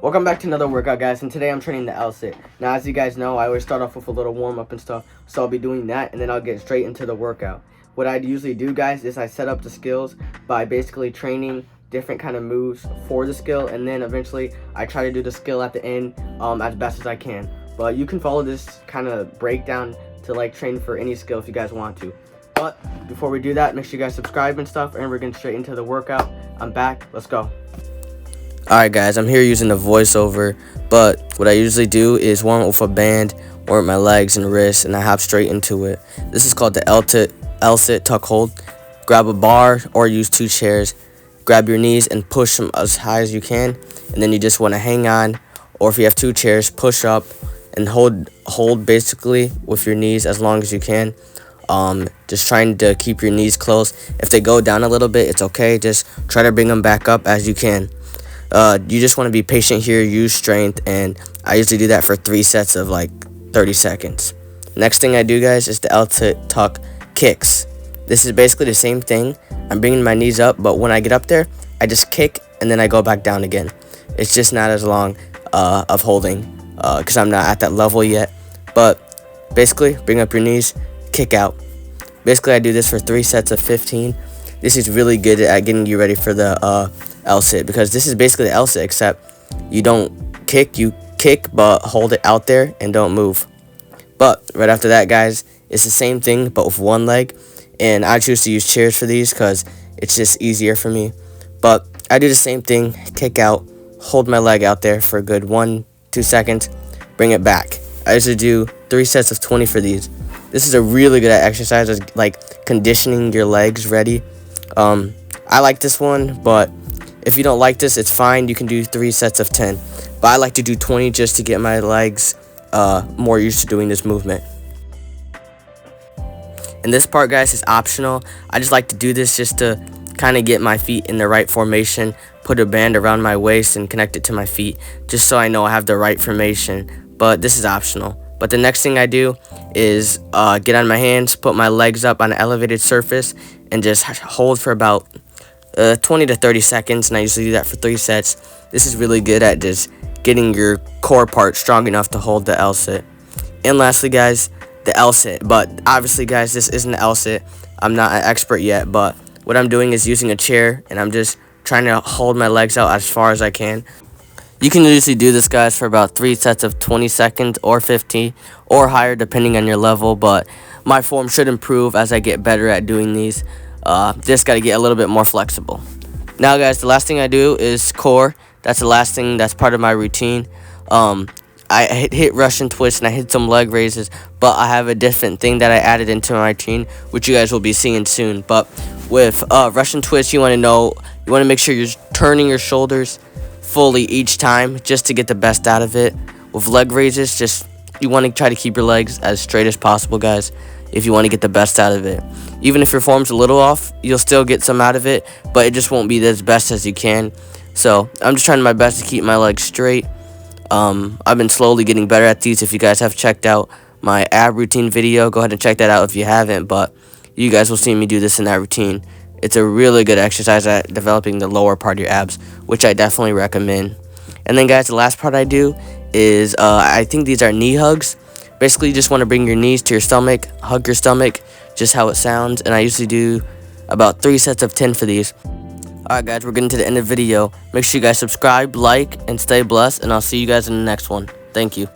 Welcome back to another workout, guys, and today I'm training the L sit. Now, as you guys know, I always start off with a little warm-up and stuff, so I'll be doing that, and then I'll get straight into the workout. What I usually do, guys, is I set up the skills by basically training different kind of moves for the skill, and then eventually I try to do the skill at the end as best as I can. But you can follow this kind of breakdown to like train for any skill if you guys want to. But before we do that, make sure you guys subscribe and stuff, and we're getting straight into the workout. I'm back. Let's go. Alright guys, I'm here using the voiceover, but what I usually do is warm up with a band, warm up my legs and wrists, and I hop straight into it. This is called the L-sit tuck hold. Grab a bar or use 2 chairs, grab your knees and push them as high as you can, and then you just want to hang on, or if you have 2 chairs, push up and hold basically with your knees as long as you can. Just trying to keep your knees close. If they go down a little bit, it's okay. Just try to bring them back up as you can. You just want to be patient here, use strength, and I usually do that for 3 sets of like 30 seconds. Next thing I do, guys, is the L-sit tuck kicks. This is basically the same thing. I'm bringing my knees up, but when I get up there, I just kick and then I go back down again. It's just not as long of holding because I'm not at that level yet. But basically, bring up your knees, kick out. Basically, I do this for 3 sets of 15. This is really good at getting you ready for the L-sit, because this is basically the L-sit, except you don't kick, you kick but hold it out there and don't move. But right after that, guys, it's the same thing but with one leg, and I choose to use chairs for these because it's just easier for me. But I do the same thing, kick out, hold my leg out there for a good 1-2 seconds, bring it back. I usually do 3 sets of 20 for these. This is a really good exercise, like conditioning your legs ready. I like this one, but if you don't like this, it's fine. You can do 3 sets of 10. But I like to do 20 just to get my legs more used to doing this movement. And this part, guys, is optional. I just like to do this just to kind of get my feet in the right formation, put a band around my waist and connect it to my feet, just so I know I have the right formation. But this is optional. But the next thing I do is get on my hands, put my legs up on an elevated surface, and just hold for about 20 to 30 seconds, and I usually do that for 3 sets. This is really good at just getting your core part strong enough to hold the L-sit. And lastly, guys, the L-sit. But obviously, guys, this isn't the L-sit. I'm not an expert yet, but what I'm doing is using a chair, and I'm just trying to hold my legs out as far as I can. You can usually do this, guys, for about 3 sets of 20 seconds or 50 or higher depending on your level, but my form should improve as I get better at doing these. Just got to get a little bit more flexible. Now, guys, the last thing I do is core. That's the last thing that's part of my routine. I hit Russian twists and I hit some leg raises, but I have a different thing that I added into my routine, which you guys will be seeing soon. But with Russian twists, you want to make sure you're turning your shoulders fully each time just to get the best out of it. With leg raises, you want to try to keep your legs as straight as possible, guys, if you want to get the best out of it. Even if your form's a little off, you'll still get some out of it, but it just won't be as best as you can. So I'm just trying my best to keep my legs straight. I've been slowly getting better at these. If you guys have checked out my ab routine video, go ahead and check that out if you haven't, but you guys will see me do this in that routine. It's a really good exercise at developing the lower part of your abs, which I definitely recommend. And then, guys, the last part I do is I think these are knee hugs. Basically, you just want to bring your knees to your stomach, hug your stomach, just how it sounds. And I usually do about 3 sets of 10 for these. Alright, guys, we're getting to the end of the video. Make sure you guys subscribe, like, and stay blessed. And I'll see you guys in the next one. Thank you.